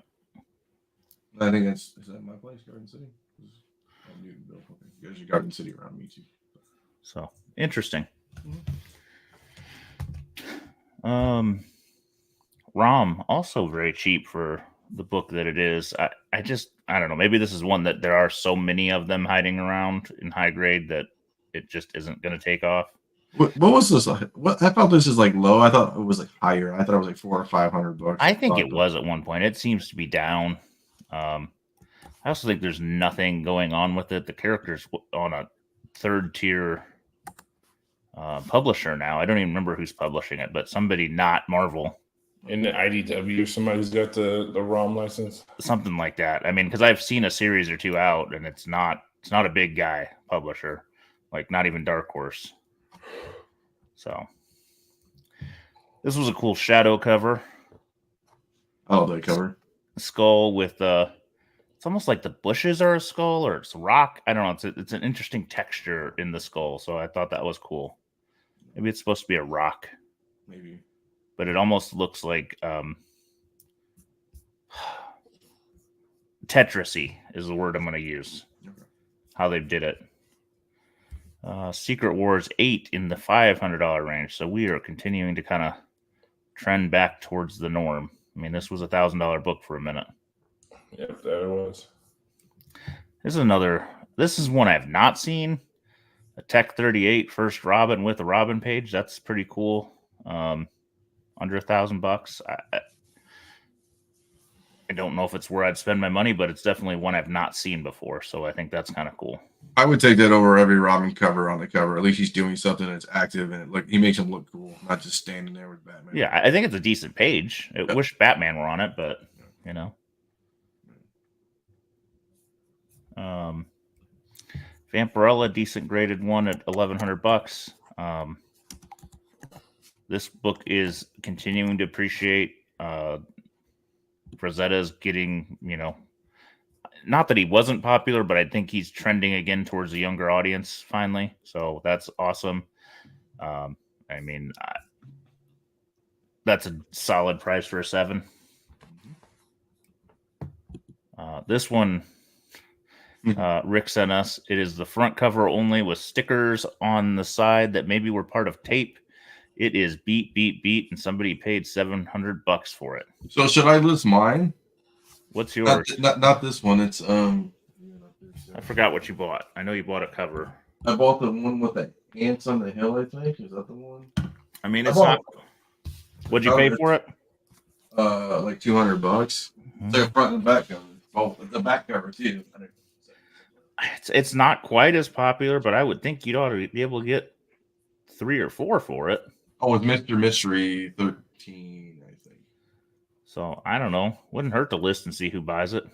I think is that my place, Garden City? You guys are Garden City around me too. So interesting. ROM also very cheap for the book that it is. I don't know. Maybe this is one that there are so many of them hiding around in high grade that it just isn't going to take off. What was this? What I thought this is like low. I thought it was like higher. I thought it was like $400 or $500. I think it was at one point. It seems to be down. I also think there's nothing going on with it. The character's on a third tier publisher now. I don't even remember who's publishing it, but somebody not Marvel. In the IDW, somebody's got the ROM license. Something like that. I mean, because I've seen a series or two out, and it's not a big guy publisher, like not even Dark Horse. So this was a cool shadow cover. Oh, the cover. Skull with it's almost like the bushes are a skull or it's rock. I don't know. It's an interesting texture in the skull, so I thought that was cool. Maybe it's supposed to be a rock. Maybe. But it almost looks like Tetris-y is the word I'm going to use. Okay. How they did it. Secret Wars 8 in the $500 range. So we are continuing to kind of trend back towards the norm. I mean, this was a $1,000 book for a minute. Yep, that it was. This is one I have not seen. A Tech 38 first Robin with a Robin page. That's pretty cool. Under $1,000. I don't know if it's where I'd spend my money, but it's definitely one I've not seen before. So I think that's kind of cool. I would take that over every Robin cover on the cover. At least he's doing something that's active and he makes him look cool, not just standing there with Batman. Yeah, I think it's a decent page. I wish Batman were on it, but you know. Vampirella, decent graded one at $1,100. This book is continuing to appreciate. Rosetta's getting, not that he wasn't popular, but I think he's trending again towards a younger audience finally. So that's awesome. I mean, that's a solid price for a 7. This one, Rick sent us. It is the front cover only with stickers on the side that maybe were part of tape. It is beat, and somebody paid $700 for it. So should I list mine? What's yours? Not this one. It's I forgot what you bought. I know you bought a cover. I bought the one with the ants on the hill. I think is that the one? I mean, it's not. What'd you pay for it? Like $200. It's like a front and back cover. Well, the back cover too. It's not quite as popular, but I would think you'd ought to be able to get 3 or 4 for it. Oh, it's Mr. Mystery 13, I think. So I don't know. Wouldn't hurt to list and see who buys it.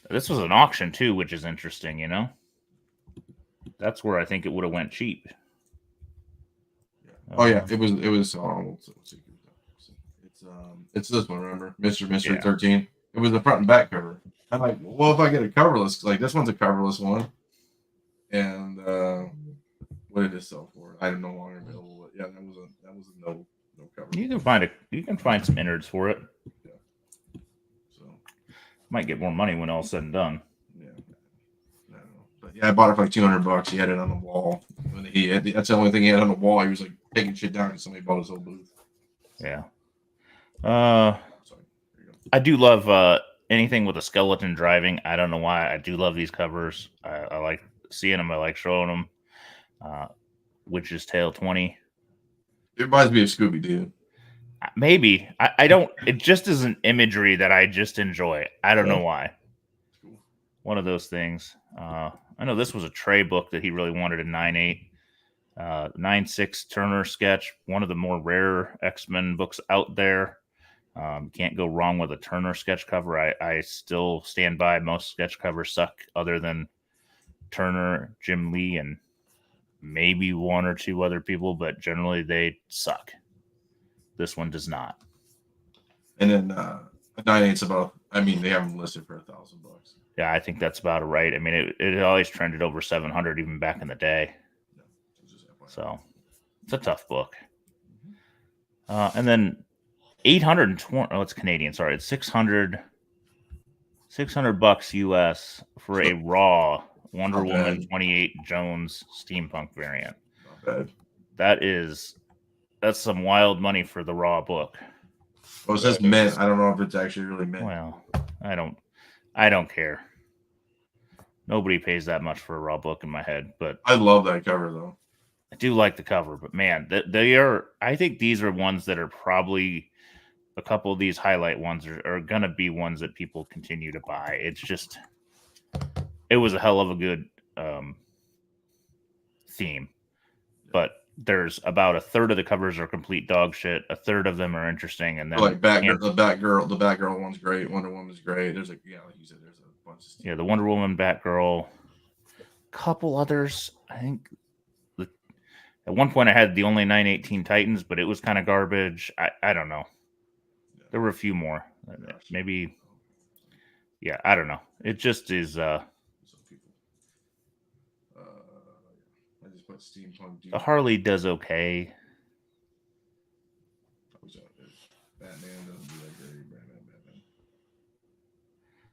This was an auction too, which is interesting, you know. That's where I think it would have went cheap. Oh yeah, it was. Let's see. It's this one. Remember, Mr. Mystery 13. It was the front and back cover. I'm like, well, if I get a coverless, like this one's a coverless one, and what did it sell for? I am no longer available. But yeah, that was a no cover. You can find some innards for it. Yeah. So might get more money when all's said and done. Yeah. I don't know. But yeah, I bought it for like $200. He had it on the wall. That's the only thing he had on the wall. He was like taking shit down because somebody bought his whole booth. Yeah. Sorry. I do love anything with a skeleton driving. I don't know why. I do love these covers. I like seeing them. I like showing them. Witch's Tale 20. It reminds me of Scooby-Doo. Maybe. I don't. It just is an imagery that I just enjoy. I don't know why. One of those things. I know this was a Trey book that he really wanted in 9.8. 9.6 Turner sketch. One of the more rare X-Men books out there. Can't go wrong with a Turner sketch cover. I still stand by most sketch covers suck other than Turner, Jim Lee, and maybe 1 or 2 other people, but generally they suck. This one does not. And then 9.8's about, I mean, they have them listed for $1,000. Yeah, I think that's about right. I mean, it always trended over 700 even back in the day. So it's a tough book. And then 820. Oh, it's Canadian. Sorry, it's $600 US for a raw Wonder Woman 28 Jones steampunk variant. Not bad. That's some wild money for the raw book. Well, it says mint. I don't know if it's actually really mint. Well, I don't care. Nobody pays that much for a raw book in my head, but I love that cover though. I do like the cover, but man, I think these are ones that are probably a couple of these highlight ones are going to be ones that people continue to buy. It's just, it was a hell of a good theme, but there's about a third of the covers are complete dog shit. A third of them are interesting. And then like the Batgirl one's great. Wonder Woman's great. There's like you said, there's a bunch of stuff. Yeah, the Wonder Woman, Batgirl, couple others. I think at one point I had the only 918 Titans, but it was kind of garbage. I don't know. There were a few more. Maybe. Yeah, I don't know. It just is. I just put steampunk. The Harley does okay. Batman doesn't do that great. Batman.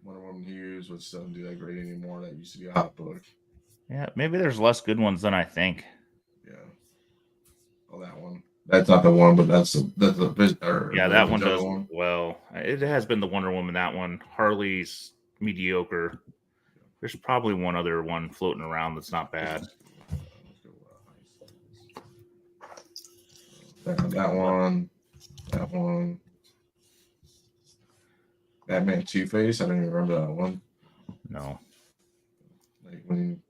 Wonder Woman Hughes, which doesn't do that great anymore. That used to be a hot book. Yeah, maybe there's less good ones than I think. Yeah. Oh, that one. That's not the one, but that's the yeah, that one does well. It has been the Wonder Woman. That one, Harley's mediocre. There's probably one other one floating around that's not bad. That one. Batman Two-Face. I don't even remember that one. No. Like when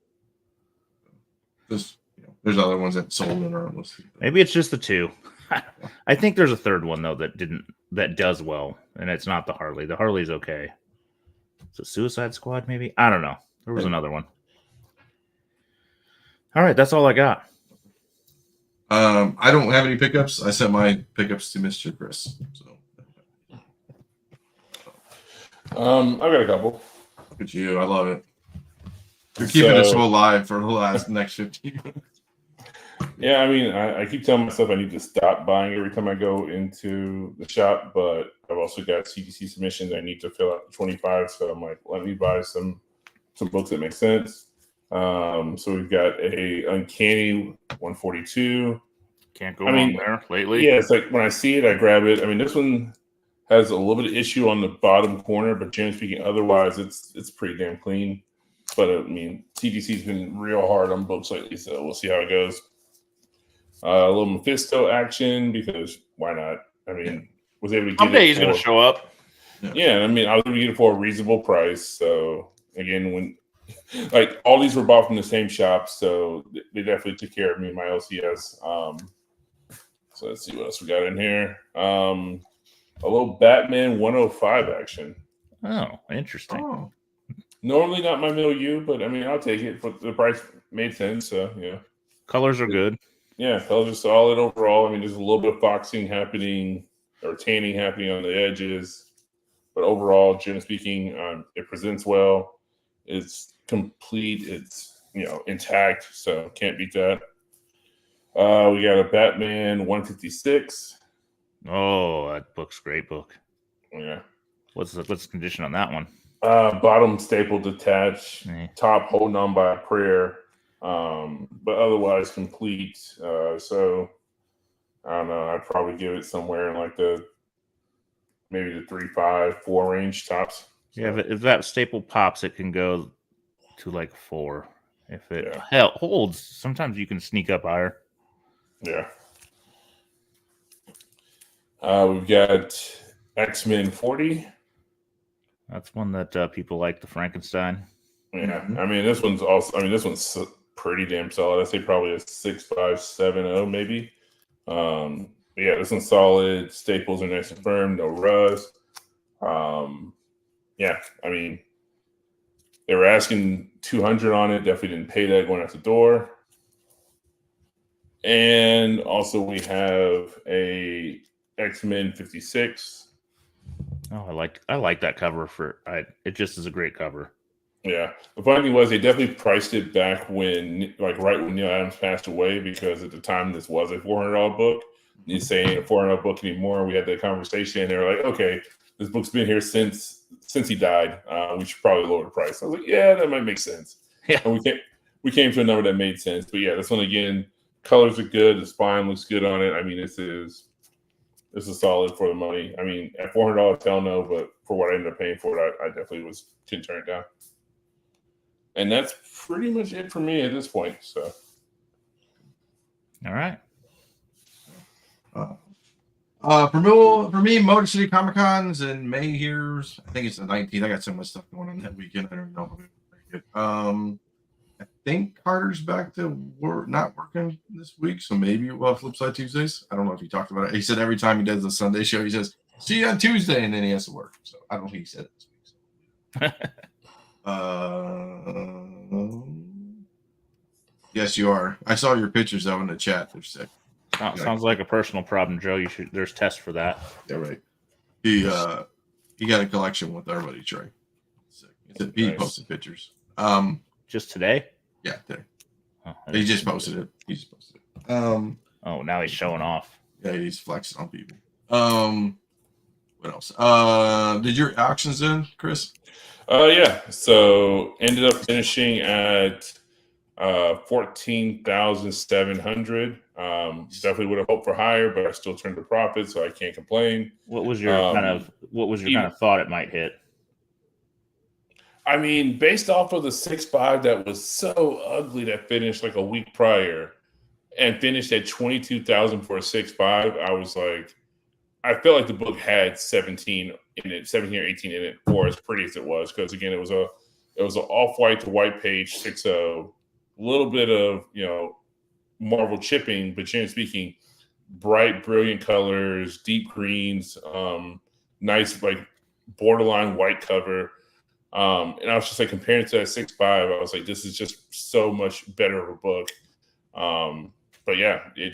there's other ones that sold in our list. Maybe it's just the two. I think there's a third one though that does well, and it's not the Harley. The Harley's okay. It's a Suicide Squad, maybe. I don't know. There was another one. All right, that's all I got. I don't have any pickups. I sent my pickups to Mr. Chris. So I've got a couple. Look at you. I love it. You're keeping this show alive for the next 15 minutes. Yeah, I mean, I keep telling myself I need to stop buying every time I go into the shop, but I've also got CDC submissions I need to fill out 25. So I'm like, let me buy some books that make sense. So we've got a Uncanny 142. Can't go I wrong mean, there lately. yeah, it's like when I see it, I grab it. I mean, this one has a little bit of issue on the bottom corner, but generally speaking, otherwise it's pretty damn clean. But I mean, CDC's been real hard on books lately, so we'll see how it goes. A little Mephisto action because why not? I mean, was able to get Someday it he's going to for show up. yeah. I mean, I was able to get it for a reasonable price. So again, when like all these were bought from the same shop, so they definitely took care of me and my LCS. So let's see what else we got in here. A little Batman 105 action. Oh, interesting. Oh, Normally not my milieu, but I mean, I'll take it. For the price made sense. So yeah, Colors are good. yeah, colors are solid overall. I mean, there's a little bit of foxing happening or tanning happening on the edges, but overall, generally speaking, it presents well. It's complete. It's intact. So can't beat that. We got a Batman 156. Oh, that book's a great book. Yeah. What's the condition on that one? Bottom staple detached, Eh. top holding on by a prayer, but otherwise complete. So I don't know. I'd probably give it somewhere in like maybe the 3, 5, 4 range tops. So, Yeah, if that staple pops, it can go to like 4. If it Yeah. holds, sometimes you can sneak up higher. Yeah. We've got X-Men 40. That's one that people like, the Frankenstein. Yeah. I mean, this one's pretty damn solid. I'd say probably a 6.570 maybe. But yeah, this one's solid. Staples are nice and firm, no rust. Yeah, I mean, they were asking 200 on it. Definitely didn't pay that going out the door. And also we have a X-Men 56. Oh, I like that cover it just is a great cover. Yeah. The funny thing was they definitely priced it back when, like right when Neil Adams passed away, because at the time this was a $400 book. You say ain't a $400 book anymore. We had that conversation and they were like, okay, this book's been here since he died. We should probably lower the price. I was like, yeah, that might make sense. Yeah. And we came to a number that made sense. But yeah, this one again, colors are good. The spine looks good on it. I mean, this is solid for the money. I mean, at $400, hell no, but for what I ended up paying for it, I definitely couldn't turn it down. And that's pretty much it for me at this point. So, all right. For me, Motor City Comic Con's in May here. I think it's the 19th. I got so much stuff going on that weekend. I don't know if I'll make it. I think Carter's back to work, not working this week, so maybe we'll have Flipside Tuesdays. I don't know if he talked about it. He said every time he does the Sunday show, he says, "See you on Tuesday," and then he has to work. So I don't think he said it this week. So. Yes, you are. I saw your pictures though in the chat. They're sick. Sounds like a personal problem, Joe. There's tests for that. Yeah, right. He got a collection with our buddy Trey. Sick. He posted pictures. Just today? Yeah, today. Oh, he just posted it. Oh, now he's showing off. Yeah, he's flexing on people. What else? Did your auctions in, Chris? Yeah. So ended up finishing at 14,700. Definitely would have hoped for higher, but I still turned a profit, so I can't complain. What was your kind of thought it might hit? I mean, based off of the 6.5 that was so ugly that finished like a week prior and finished at 22,000 for a 6.5, I was like, I felt like the book had 17 in it, 17 or 18 in it for as pretty as it was. Because again, it was an off-white to white page 6.0, a little bit of Marvel chipping, but generally speaking, bright, brilliant colors, deep greens, nice like borderline white cover. And I was just like comparing it to that 6.5, I was like, this is just so much better of a book. But yeah, there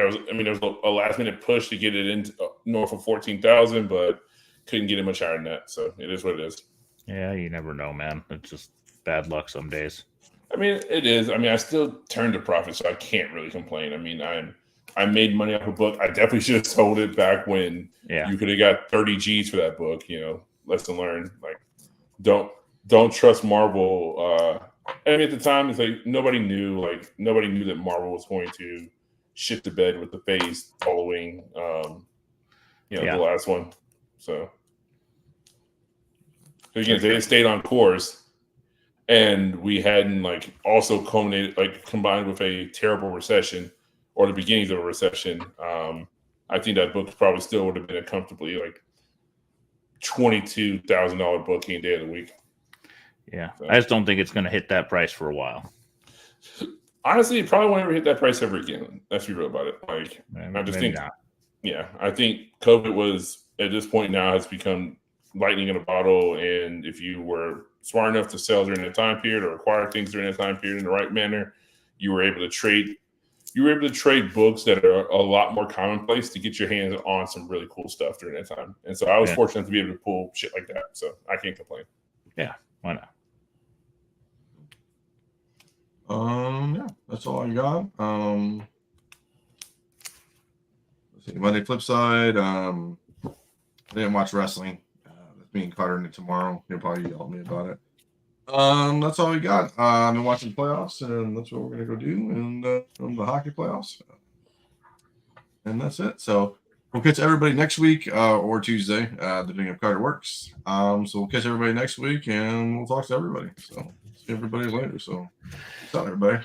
was a last minute push to get it into north of 14,000, but couldn't get it much higher than that. So it is what it is. Yeah, you never know, man. It's just bad luck some days. I mean, it is. I mean, I still turned a profit, so I can't really complain. I mean, I made money off a book. I definitely should have sold it back when you could have got 30 G's for that book. You know, lesson learned. Like, don't trust Marvel. I mean, at the time, it's like nobody knew that Marvel was going to shit the bed with the phase following, the last one. So again, they stayed on course. And we hadn't also combined with a terrible recession or the beginnings of a recession. I think that book probably still would have been a comfortably $22,000 book any day of the week. Yeah, so. I just don't think it's going to hit that price for a while. Honestly, it probably won't ever hit that price ever again. Let's be real about it. I just think, I think COVID was at this point now has become lightning in a bottle, and if you were smart enough to sell during that time period or acquire things during that time period in the right manner, you were able to trade books that are a lot more commonplace to get your hands on some really cool stuff during that time. And so I was fortunate to be able to pull shit like that. So I can't complain. Yeah, why not? Yeah, that's all I got. Let's see, Monday Flipside. I didn't watch wrestling. Me and Carter in it tomorrow. He'll probably yell at me about it. That's all we got. I've been watching the playoffs, and that's what we're gonna go do, and the hockey playoffs, and that's it. So we'll catch everybody next week or Tuesday, depending if Carter works. So we'll catch everybody next week, and we'll talk to everybody. So see everybody later. So peace out, everybody.